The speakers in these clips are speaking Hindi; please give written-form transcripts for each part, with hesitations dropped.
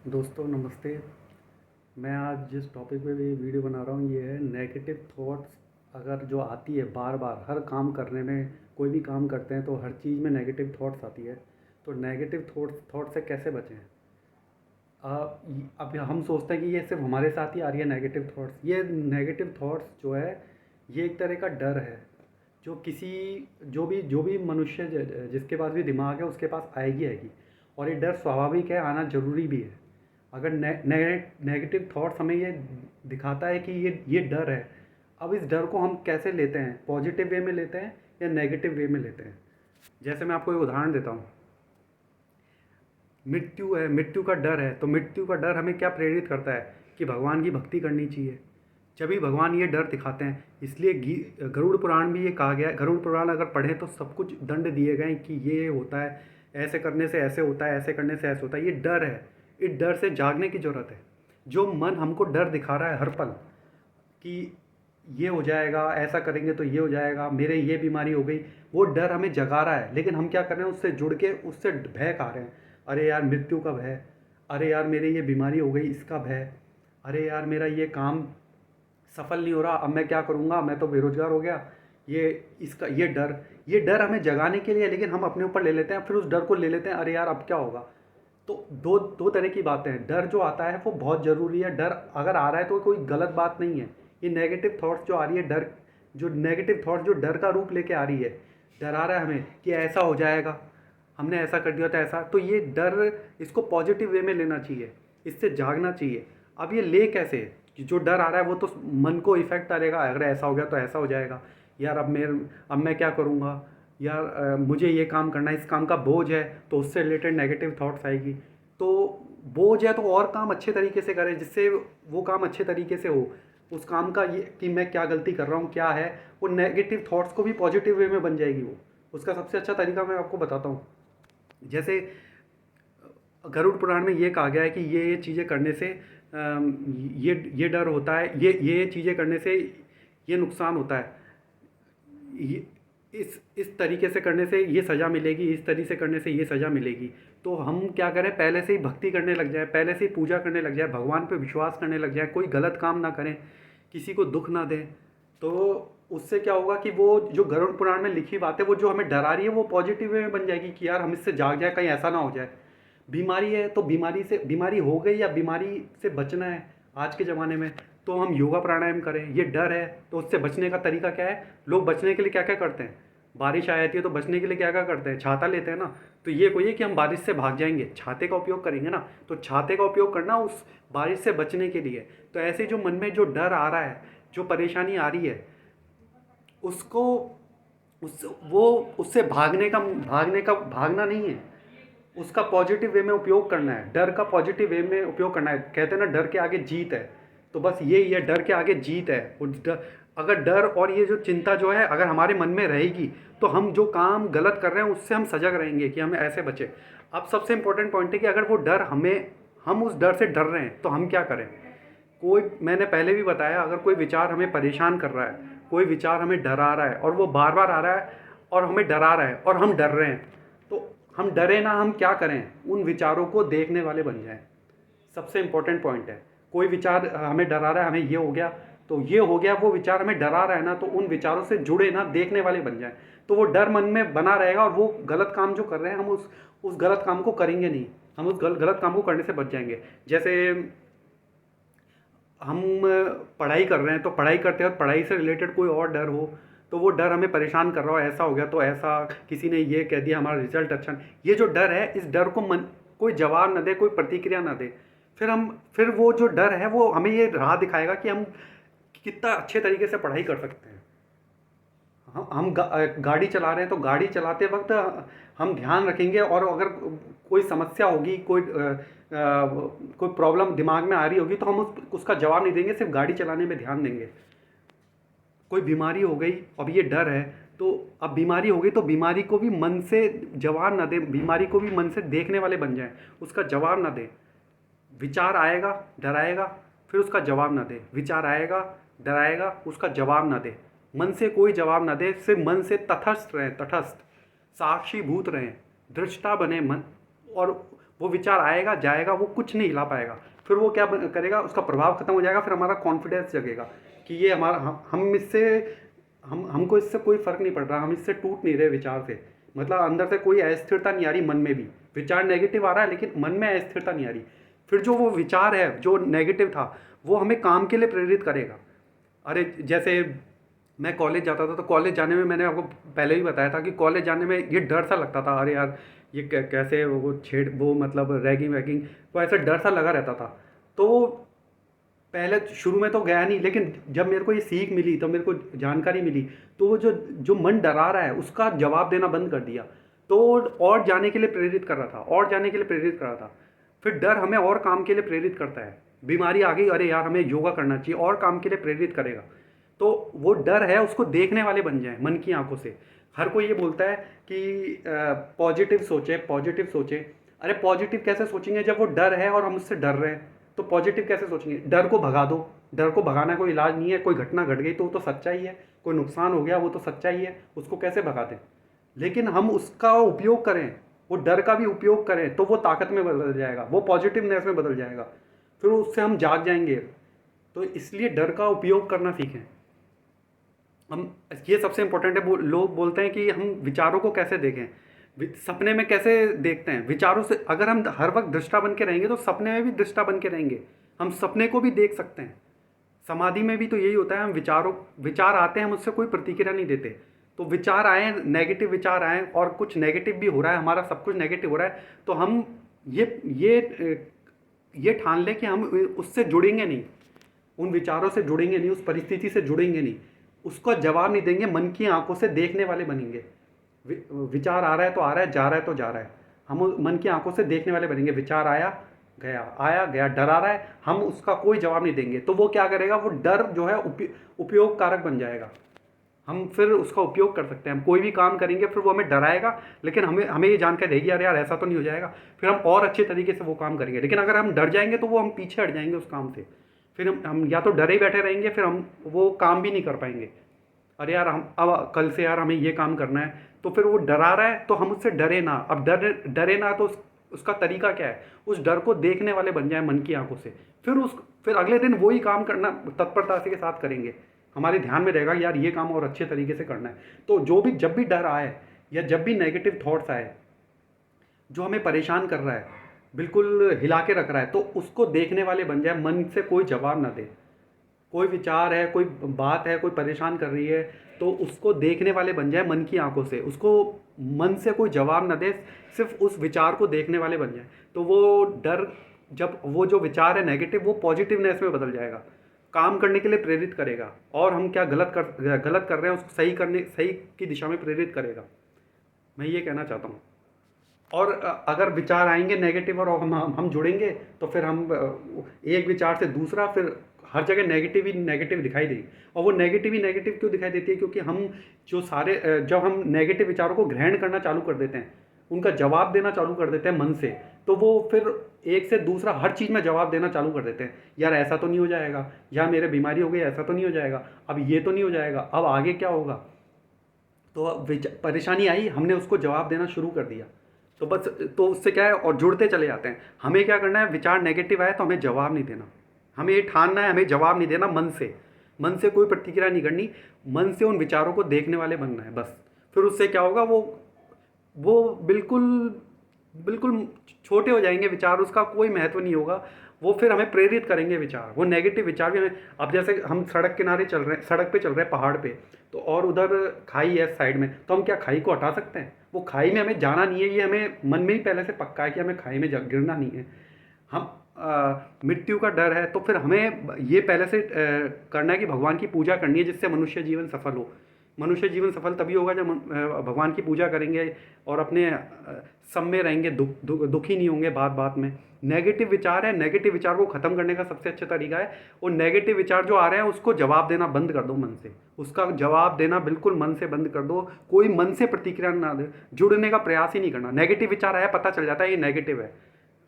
दोस्तों नमस्ते। मैं आज जिस टॉपिक पे भी वीडियो बना रहा हूँ ये है नेगेटिव थॉट्स। अगर जो आती है बार बार हर काम करने में, कोई भी काम करते हैं तो हर चीज़ में नेगेटिव थॉट्स आती है। तो नेगेटिव थॉट से कैसे बचें? अब हम सोचते हैं कि ये सिर्फ हमारे साथ ही आ रही है नेगेटिव थॉट्स। ये नेगेटिव थॉट्स जो है ये एक तरह का डर है जो किसी जो भी मनुष्य जिसके पास भी दिमाग है उसके पास आएगी आएगी। और ये डर स्वाभाविक है, आना ज़रूरी भी है। अगर नेगेटिव थॉट्स हमें ये दिखाता है कि ये डर है। अब इस डर को हम कैसे लेते हैं, पॉजिटिव वे में लेते हैं या नेगेटिव वे में लेते हैं? जैसे मैं आपको एक उदाहरण देता हूँ। मृत्यु है, मृत्यु का डर है, तो मृत्यु का डर हमें क्या प्रेरित करता है कि भगवान की भक्ति करनी चाहिए। जब भी भगवान ये डर दिखाते हैं, इसलिए गरुड़ पुराण भी ये कहा गया है। गरुड़ पुराण अगर पढ़ें तो सब कुछ दंड दिए गए हैं कि ये होता है, ऐसे करने से ऐसे होता है, ऐसे करने से ऐसे होता है। ये डर है, इस डर से जागने की ज़रूरत है। जो मन हमको डर दिखा रहा है हर पल कि ये हो जाएगा, ऐसा करेंगे तो ये हो जाएगा, मेरे ये बीमारी हो गई, वो डर हमें जगा रहा है। लेकिन हम क्या कर रहे हैं, उससे जुड़ के उससे भय खा रहे हैं। अरे यार मृत्यु का भय, अरे यार मेरे ये बीमारी हो गई इसका भय, अरे यार मेरा ये काम सफल नहीं हो रहा, अब मैं क्या करूँगा, मैं तो बेरोजगार हो गया। ये इसका ये डर हमें जगाने के लिए है, लेकिन हम अपने ऊपर ले लेते हैं। फिर उस डर को ले लेते हैं, अरे यार अब क्या होगा। तो दो दो तरह की बातें हैं। डर जो आता है वो बहुत ज़रूरी है। डर अगर आ रहा है तो कोई गलत बात नहीं है। ये नेगेटिव थॉट्स जो आ रही है, डर जो नेगेटिव थॉट्स जो डर का रूप लेके आ रही है, डरा रहा है हमें कि ऐसा हो जाएगा, हमने ऐसा कर दिया था ऐसा। तो ये डर, इसको पॉजिटिव वे में लेना चाहिए, इससे जागना चाहिए। अब ये ले कैसे, कि जो डर आ रहा है वो तो मन को इफेक्ट करेगा, अगर ऐसा हो गया तो ऐसा हो जाएगा, यार अब मैं क्या करूँगा, यार मुझे ये काम करना है, इस काम का बोझ है, तो उससे रिलेटेड नेगेटिव थॉट्स आएगी। तो बोझ है तो और काम अच्छे तरीके से करें, जिससे वो काम अच्छे तरीके से हो। उस काम का ये कि मैं क्या गलती कर रहा हूँ क्या है, वो नेगेटिव थॉट्स को भी पॉजिटिव वे में बन जाएगी वो। उसका सबसे अच्छा तरीका मैं आपको बताता हूँ। जैसे गरुड़ पुराण में ये कहा गया है कि ये चीज़ें करने से ये डर होता है, ये चीज़ें करने से ये नुकसान होता है, ये इस तरीके से करने से ये सज़ा मिलेगी, इस तरीके से करने से ये सज़ा मिलेगी। तो हम क्या करें, पहले से ही भक्ति करने लग जाए, पहले से ही पूजा करने लग जाए, भगवान पे विश्वास करने लग जाए, कोई गलत काम ना करें, किसी को दुख ना दें। तो उससे क्या होगा कि वो जो गरुड़ पुराण में लिखी बात है, वो जो हमें डरा रही है, वो पॉजिटिव वे में बन जाएगी कि यार हम इससे जाग जाए, कहीं ऐसा ना हो जाए। बीमारी है तो बीमारी हो गई या बीमारी से बचना है आज के ज़माने में, तो हम योगा प्राणायाम करें। ये डर है तो उससे बचने का तरीका क्या है, लोग बचने के लिए क्या क्या करते हैं, बारिश आ जाती है तो बचने के लिए क्या क्या करते हैं, छाता लेते हैं ना। तो ये कोई है कि हम बारिश से भाग जाएंगे, छाते का उपयोग करेंगे ना। तो छाते का उपयोग करना उस बारिश से बचने के लिए। तो ऐसे जो मन में जो डर आ रहा है, जो परेशानी आ रही है, उसको उससे भागना नहीं है, उसका पॉजिटिव वे में उपयोग करना है। डर का पॉजिटिव वे में उपयोग करना है। कहते हैं ना, डर के आगे जीत है। तो बस यही है, डर के आगे जीत है। अगर डर और ये जो चिंता जो है अगर हमारे मन में रहेगी, तो हम जो काम गलत कर रहे हैं उससे हम सजग रहेंगे कि हमें ऐसे बचे। अब सबसे इंपॉर्टेंट पॉइंट है कि अगर वो डर हम उस डर से डर रहे हैं तो हम क्या करें। मैंने पहले भी बताया, अगर कोई विचार हमें परेशान कर रहा है, कोई विचार हमें डरा रहा है और वो बार बार आ रहा है और हमें डरा रहा है और हम डर रहे हैं, तो हम डरे ना, हम क्या करें, उन विचारों को देखने वाले बन जाएं। सबसे इंपॉर्टेंट पॉइंट है। कोई विचार हमें डरा रहा है, हमें ये हो गया तो ये हो गया, वो विचार हमें डरा रहा है ना, तो उन विचारों से जुड़े ना, देखने वाले बन जाएं। तो वो डर मन में बना रहेगा और वो गलत काम जो कर रहे हैं हम उस गलत काम को करेंगे नहीं, हम उस गलत काम को करने से बच जाएंगे। जैसे हम पढ़ाई कर रहे हैं, तो पढ़ाई करते वक्त पढ़ाई से रिलेटेड कोई और डर हो, तो वो डर हमें परेशान कर रहा हो, ऐसा हो गया तो ऐसा, किसी ने ये कह दिया, हमारा रिजल्ट अच्छा नहीं। ये जो डर है, इस डर को कोई जवाब ना दे, कोई प्रतिक्रिया ना दे। फिर वो जो डर है वो हमें ये राह दिखाएगा कि हम कितना अच्छे तरीके से पढ़ाई कर सकते हैं। गाड़ी चला रहे हैं तो गाड़ी चलाते वक्त हम ध्यान रखेंगे, और अगर कोई समस्या होगी, कोई प्रॉब्लम दिमाग में आ रही होगी, तो हम उसका जवाब नहीं देंगे, सिर्फ गाड़ी चलाने में ध्यान देंगे। कोई बीमारी हो गई, अब ये डर है, तो अब बीमारी हो गई तो बीमारी को भी मन से जवाब ना दें, बीमारी को भी मन से देखने वाले बन जाएं, उसका जवाब ना दें। विचार आएगा, डराएगा, फिर उसका जवाब ना दे। विचार आएगा, डराएगा, उसका जवाब ना दे। मन से कोई जवाब ना दे, सिर्फ मन से तटस्थ रहें, तटस्थ साक्षी भूत रहें, दृष्टा बने मन, और वो विचार आएगा जाएगा, वो कुछ नहीं हिला पाएगा। फिर वो क्या करेगा, उसका प्रभाव खत्म हो जाएगा, फिर हमारा कॉन्फिडेंस जगेगा कि ये हमारा हम इससे हमको इससे कोई फ़र्क नहीं पड़ रहा, हम इससे टूट नहीं रहे विचार से। मतलब अंदर से कोई अस्थिरता नहीं आ रही मन में भी, विचार नेगेटिव आ रहा है लेकिन मन में अस्थिरता नहीं आ रही। फिर जो वो विचार है जो नेगेटिव था वो हमें काम के लिए प्रेरित करेगा। अरे जैसे मैं कॉलेज जाता था तो कॉलेज जाने में मैंने आपको पहले भी बताया था कि कॉलेज जाने में ये डर सा लगता था, अरे यार ये कैसे वो छेड़ वो मतलब रैगिंग वैगिंग, वो ऐसा डर सा लगा रहता था। तो पहले शुरू में तो गया नहीं, लेकिन जब मेरे को ये सीख मिली, तो मेरे को जानकारी मिली, तो वो जो जो मन डरा रहा है उसका जवाब देना बंद कर दिया। तो और जाने के लिए प्रेरित कर रहा था, और जाने के लिए प्रेरित कर रहा था। फिर डर हमें और काम के लिए प्रेरित करता है। बीमारी आ गई, अरे यार हमें योगा करना चाहिए, और काम के लिए प्रेरित करेगा। तो वो डर है उसको देखने वाले बन जाए मन की आंखों से। हर कोई ये बोलता है कि पॉजिटिव सोचे, पॉजिटिव सोचे। अरे पॉजिटिव कैसे सोचेंगे जब वो डर है और हम उससे डर रहे हैं? तो पॉजिटिव कैसे सोचेंगे? डर को भगा दो। डर को भगाना कोई इलाज नहीं है। कोई घटना घट गई तो वो तो सच्चाई है, कोई नुकसान हो गया वो तो सच्चाई है, उसको कैसे भगा दें? लेकिन हम उसका उपयोग करें, वो डर का भी उपयोग करें, तो वो ताकत में बदल जाएगा, वो पॉजिटिवनेस में बदल जाएगा, फिर उससे हम जाग जाएंगे। तो इसलिए डर का उपयोग करना सीखें हम। ये सबसे इम्पोर्टेंट है। लोग बोलते हैं कि हम विचारों को कैसे देखें, सपने में कैसे देखते हैं। विचारों से अगर हम हर वक्त दृष्टा बन के रहेंगे तो सपने में भी दृष्टा बन के रहेंगे, हम सपने को भी देख सकते हैं। समाधि में भी तो यही होता है, हम विचार आते हैं, हम उससे कोई प्रतिक्रिया नहीं देते। तो विचार आए, नेगेटिव विचार आए, और कुछ नेगेटिव भी हो रहा है, हमारा सब कुछ नेगेटिव हो रहा है, तो हम ये ठान लें कि हम उससे जुड़ेंगे नहीं, उन विचारों से जुड़ेंगे नहीं, उस परिस्थिति से जुड़ेंगे नहीं, उसका जवाब नहीं देंगे, मन की आंखों से देखने वाले बनेंगे। विचार आ रहा है तो आ रहा है, जा रहा है तो जा रहा है, हम मन की आंखों से देखने वाले बनेंगे। विचार आया गया, डर आ रहा है, हम उसका कोई जवाब नहीं देंगे। तो वो क्या करेगा, वो डर जो है उपयोग कारक बन जाएगा। हम फिर उसका उपयोग कर सकते हैं, हम कोई भी काम करेंगे फिर वो हमें डराएगा, लेकिन हमें हमें ये जानकारी देगी यार यार ऐसा तो नहीं हो जाएगा, फिर हम और अच्छे तरीके से वो काम करेंगे। लेकिन अगर हम डर जाएंगे तो वो हम पीछे हट जाएंगे उस काम से, फिर हम या तो डरे बैठे रहेंगे, फिर हम वो काम भी नहीं कर पाएंगे। अरे यार हम अब कल से यार हमें ये काम करना है, तो फिर वो डरा रहा है तो हम उससे डरे ना। अब डरे ना तो उसका तरीका क्या है, उस डर को देखने वाले बन जाए मन की आंखों से। फिर अगले दिन वही काम करना तत्परता के साथ करेंगे, हमारे ध्यान में रहेगा यार ये काम और अच्छे तरीके से करना है। तो जब भी डर आए या जब भी नेगेटिव थॉट्स आए जो हमें परेशान कर रहा है, बिल्कुल हिला के रख रहा है, तो उसको देखने वाले बन जाए, मन से कोई जवाब ना दे। कोई विचार है, कोई बात है, कोई परेशान कर रही है, तो उसको देखने वाले बन जाए मन की आंखों से, उसको मन से कोई जवाब ना दे, सिर्फ उस विचार को देखने वाले बन जाए। तो वो डर, जब वो जो विचार है नेगेटिव, वो पॉजिटिवनेस में बदल जाएगा, काम करने के लिए प्रेरित करेगा, और हम क्या गलत कर रहे हैं उसको सही की दिशा में प्रेरित करेगा। मैं ये कहना चाहता हूँ। और अगर विचार आएंगे नेगेटिव और हम जुड़ेंगे, तो फिर हम एक विचार से दूसरा, फिर हर जगह नेगेटिव ही नेगेटिव दिखाई देगी। और वो नेगेटिव ही नेगेटिव क्यों दिखाई देती है? क्योंकि हम जब हम नेगेटिव विचारों को ग्रहण करना चालू कर देते हैं, उनका जवाब देना चालू कर देते हैं मन से, तो वो फिर एक से दूसरा हर चीज़ में जवाब देना चालू कर देते हैं। यार ऐसा तो नहीं हो जाएगा, या मेरे बीमारी हो गई, ऐसा तो नहीं हो जाएगा, अब ये तो नहीं हो जाएगा, अब आगे क्या होगा? तो परेशानी आई, हमने उसको जवाब देना शुरू कर दिया, तो बस, तो उससे क्या है, और जुड़ते चले जाते हैं। हमें क्या करना है, विचार नेगेटिव आए तो हमें जवाब नहीं देना, हमें ये ठानना है, हमें जवाब नहीं देना। मन से कोई प्रतिक्रिया नहीं करनी, मन से उन विचारों को देखने वाले बनना है बस। फिर उससे क्या होगा, वो बिल्कुल बिल्कुल छोटे हो जाएंगे विचार, उसका कोई महत्व नहीं होगा। वो फिर हमें प्रेरित करेंगे विचार, वो नेगेटिव विचार भी हमें। अब जैसे हम सड़क किनारे चल रहे हैं, सड़क पे चल रहे हैं पहाड़ पे, तो और उधर खाई है साइड में, तो हम क्या खाई को हटा सकते हैं? वो खाई में हमें जाना नहीं है, ये हमें मन में ही पहले से पक्का है कि हमें खाई में गिरना नहीं है। हम मृत्यु का डर है, तो फिर हमें ये पहले से करना है कि भगवान की पूजा करनी है, जिससे मनुष्य जीवन सफल हो। मनुष्य जीवन सफल तभी होगा जब भगवान की पूजा करेंगे और अपने सब में रहेंगे, दुखी नहीं होंगे बात बात में। नेगेटिव विचार है, नेगेटिव विचार को ख़त्म करने का सबसे अच्छा तरीका है, और नेगेटिव विचार जो आ रहे हैं उसको जवाब देना बंद कर दो मन से, उसका जवाब देना बिल्कुल मन से बंद कर दो। कोई मन से प्रतिक्रिया ना दे, जुड़ने का प्रयास ही नहीं करना। नेगेटिव विचार आया, पता चल जाता है ये नेगेटिव है,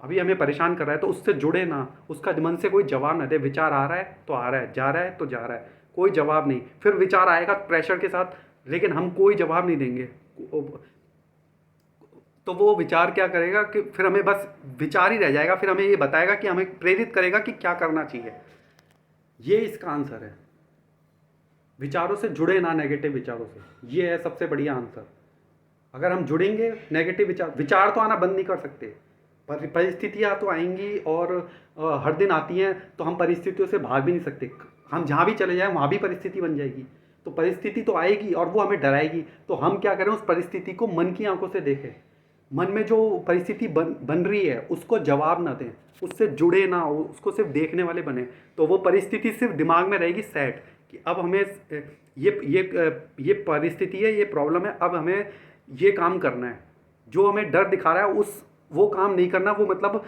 अभी हमें परेशान कर रहा है, तो उससे जुड़े ना, उसका मन से कोई जवाब ना दे। विचार आ रहा है तो आ रहा है, जा रहा है तो जा रहा है, कोई जवाब नहीं। फिर विचार आएगा प्रेशर के साथ, लेकिन हम कोई जवाब नहीं देंगे, तो वो विचार क्या करेगा कि फिर हमें बस विचार ही रह जाएगा, फिर हमें ये बताएगा कि हमें प्रेरित करेगा कि क्या करना चाहिए। ये इसका आंसर है। विचारों से जुड़े ना, नेगेटिव विचारों से, ये है सबसे बढ़िया आंसर। अगर हम जुड़ेंगे, नेगेटिव विचार, विचार तो आना बंद नहीं कर सकते, पर परिस्थितियाँ तो आएंगी और हर दिन आती हैं, तो हम परिस्थितियों से भाग भी नहीं सकते। हम जहाँ भी चले जाएं वहाँ भी परिस्थिति बन जाएगी, तो परिस्थिति तो आएगी और वो हमें डराएगी। तो हम क्या करें, उस परिस्थिति को मन की आंखों से देखें। मन में जो परिस्थिति बन रही है उसको जवाब ना दें, उससे जुड़े ना हो, उसको सिर्फ देखने वाले बने। तो वो परिस्थिति सिर्फ दिमाग में रहेगी सेट, कि अब हमें ये परिस्थिति है, ये प्रॉब्लम है, अब हमें ये काम करना है। जो हमें डर दिखा रहा है उस वो काम नहीं करना। वो मतलब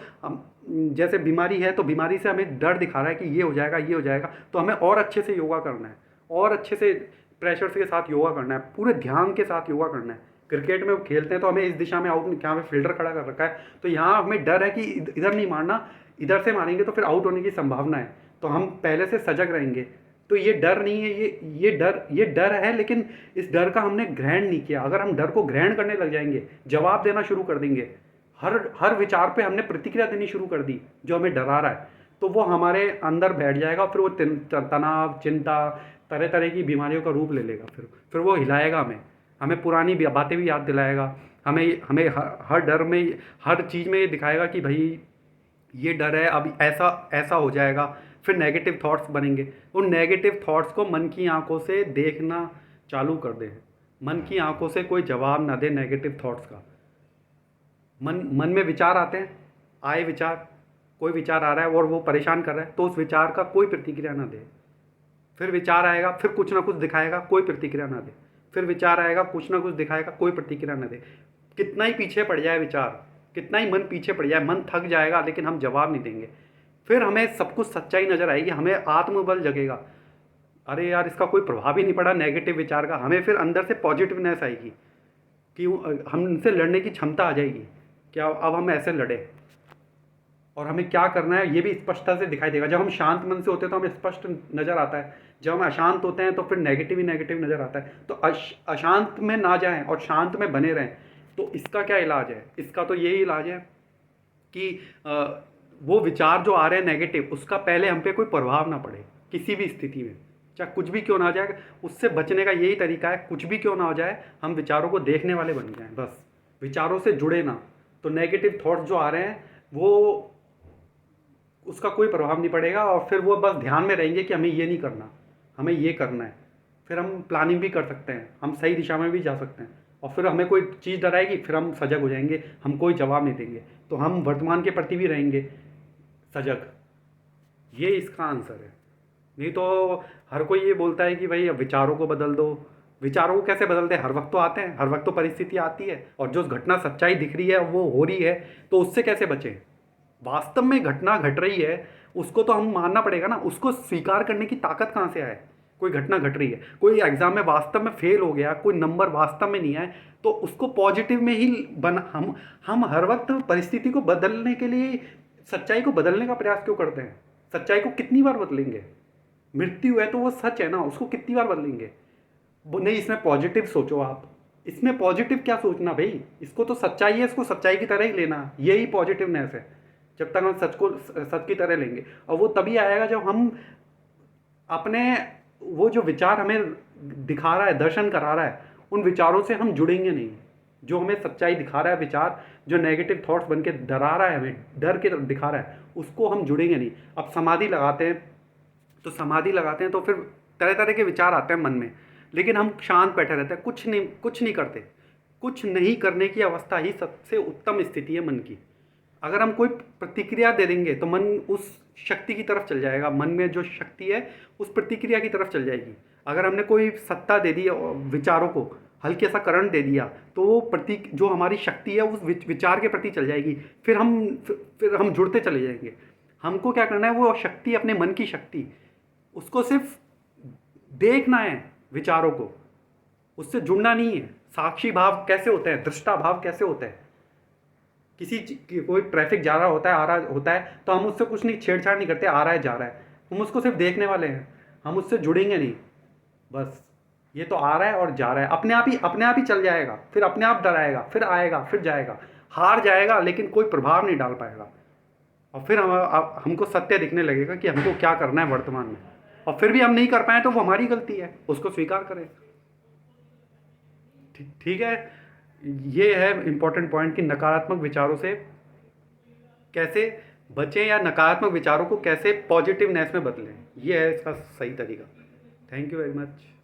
जैसे बीमारी है, तो बीमारी से हमें डर दिखा रहा है कि ये हो जाएगा, ये हो जाएगा, तो हमें और अच्छे से योगा करना है, और अच्छे से प्रेशर के साथ योगा करना है, पूरे ध्यान के साथ योगा करना है। क्रिकेट में खेलते हैं तो हमें इस दिशा में आउट, यहाँ पे फील्डर खड़ा कर रखा है, तो यहाँ हमें डर है कि इधर नहीं मारना, इधर से मारेंगे तो फिर आउट होने की संभावना है, तो हम पहले से सजग रहेंगे। तो ये डर नहीं है, ये डर है, लेकिन इस डर का हमने ग्रहण नहीं किया। अगर हम डर को ग्रहण करने लग जाएंगे, जवाब देना शुरू कर देंगे, हर विचार पे हमने प्रतिक्रिया देनी शुरू कर दी जो हमें डरा रहा है, तो वो हमारे अंदर बैठ जाएगा। फिर वो तनाव, चिंता, तरह तरह की बीमारियों का रूप ले लेगा। फिर वो हिलाएगा हमें, हमें पुरानी बातें भी याद दिलाएगा। हमें हमें हर डर में, हर चीज़ में ये दिखाएगा कि भाई ये डर है, अब ऐसा ऐसा हो जाएगा। फिर नेगेटिव थॉट्स बनेंगे। उन नेगेटिव थॉट्स को मन की आंखों से देखना चालू कर दें। मन की आंखों से कोई जवाब ना दे नेगेटिव थॉट्स का। मन में विचार आते हैं, आए विचार, कोई विचार आ रहा है और वो परेशान कर रहा है, तो उस विचार का कोई प्रतिक्रिया ना दे। फिर विचार आएगा, फिर कुछ ना कुछ दिखाएगा, कोई प्रतिक्रिया ना दे। फिर विचार आएगा, कुछ ना कुछ दिखाएगा, कोई प्रतिक्रिया ना दे। कितना ही पीछे पड़ जाए विचार, कितना ही मन पीछे पड़ जाए, मन थक जाएगा, लेकिन हम जवाब नहीं देंगे। फिर हमें सब कुछ सच्चाई नजर आएगी, हमें आत्मबल जगेगा। अरे यार, इसका कोई प्रभाव ही नहीं पड़ा नेगेटिव विचार का। हमें फिर अंदर से पॉजिटिवनेस आएगी कि हम इनसे लड़ने की क्षमता आ जाएगी, क्या अब हम ऐसे लड़े और हमें क्या करना है ये भी स्पष्टता से दिखाई देगा। जब हम शांत मन से होते हैं तो हमें स्पष्ट नज़र आता है, जब हम अशांत होते हैं तो फिर नेगेटिव ही नेगेटिव नज़र आता है। तो अशांत में ना जाएं और शांत में बने रहें। तो इसका क्या इलाज है? इसका तो यही इलाज है कि वो विचार जो आ रहे हैं नेगेटिव, उसका पहले हम पे कोई प्रभाव ना पड़े किसी भी स्थिति में, चाहे कुछ भी क्यों ना हो जाए। उससे बचने का यही तरीका है, कुछ भी क्यों ना हो जाए हम विचारों को देखने वाले बन जाएं, बस विचारों से जुड़े ना। तो नेगेटिव थॉट्स जो आ रहे हैं वो, उसका कोई प्रभाव नहीं पड़ेगा, और फिर वो बस ध्यान में रहेंगे कि हमें ये नहीं करना, हमें ये करना है। फिर हम प्लानिंग भी कर सकते हैं, हम सही दिशा में भी जा सकते हैं। और फिर हमें कोई चीज़ डराएगी, फिर हम सजग हो जाएंगे, हम कोई जवाब नहीं देंगे, तो हम वर्तमान के प्रति भी रहेंगे सजग। ये इसका आंसर है। नहीं तो हर कोई ये बोलता है कि भाई अब विचारों को बदल दो। विचारों को कैसे बदलते हैं? हर वक्त तो आते हैं, हर वक्त तो परिस्थिति आती है, और जो घटना सच्चाई दिख रही है वो हो रही है, तो उससे कैसे बचें? वास्तव में घटना घट रही है, उसको तो हम मानना पड़ेगा ना, उसको स्वीकार करने की ताकत कहाँ से आए? कोई घटना घट रही है, कोई एग्जाम में वास्तव में फेल हो गया, कोई नंबर वास्तव में नहीं आए, तो उसको पॉजिटिव में ही हम हर वक्त परिस्थिति को बदलने के लिए सच्चाई को बदलने का प्रयास क्यों करते हैं? सच्चाई को कितनी बार बदलेंगे? मृत्यु है तो वो सच है ना, उसको कितनी बार बदलेंगे? नहीं, इसमें पॉजिटिव सोचो आप। इसमें पॉजिटिव क्या सोचना भाई, इसको तो सच्चाई है, इसको सच्चाई की तरह ही लेना, यही पॉजिटिवनेस है। जब तक हम सच को सच की तरह लेंगे, और वो तभी आएगा जब हम अपने वो जो विचार हमें दिखा रहा है, दर्शन करा रहा है, उन विचारों से हम जुड़ेंगे नहीं। जो हमें सच्चाई दिखा रहा है विचार, जो नेगेटिव थॉट्स बन के डरा रहा है, हमें डर के दिखा रहा है, उसको हम जुड़ेंगे नहीं। अब समाधि लगाते हैं, तो फिर तरह तरह के विचार आते हैं मन में, लेकिन हम शांत बैठे रहते हैं, कुछ नहीं करते। कुछ नहीं करने की अवस्था ही सबसे उत्तम स्थिति है मन की। अगर हम कोई प्रतिक्रिया दे देंगे तो मन उस शक्ति की तरफ चल जाएगा, मन में जो शक्ति है उस प्रतिक्रिया की तरफ चल जाएगी। अगर हमने कोई सत्ता दे दी विचारों को, हल्के सा करंट दे दिया, तो वो जो हमारी शक्ति है उस विचार के प्रति चल जाएगी। फिर हम जुड़ते चले जाएंगे। हमको क्या करना है, वो शक्ति, अपने मन की शक्ति, उसको सिर्फ देखना है, विचारों को, उससे जुड़ना नहीं है। साक्षी भाव कैसे होता है, दृष्टा भाव कैसे होता है? कोई ट्रैफिक जा रहा होता है, आ रहा होता है, तो हम उससे कुछ नहीं, छेड़छाड़ नहीं करते, आ रहा है जा रहा है, हम उसको सिर्फ देखने वाले हैं, हम उससे जुड़ेंगे नहीं। बस ये तो आ रहा है और जा रहा है, अपने आप ही चल जाएगा, फिर अपने आप डराएगा, फिर आएगा, फिर जाएगा, हार जाएगा, लेकिन कोई प्रभाव नहीं डाल पाएगा। और फिर हमको सत्य दिखने लगेगा कि हमको क्या करना है वर्तमान में, और फिर भी हम नहीं कर पाए तो वो हमारी गलती है, उसको स्वीकार करें। ठीक है। ये है इम्पोर्टेंट पॉइंट कि नकारात्मक विचारों से कैसे बचें या नकारात्मक विचारों को कैसे पॉजिटिवनेस में बदलें, ये है इसका सही तरीका। Thank you very much.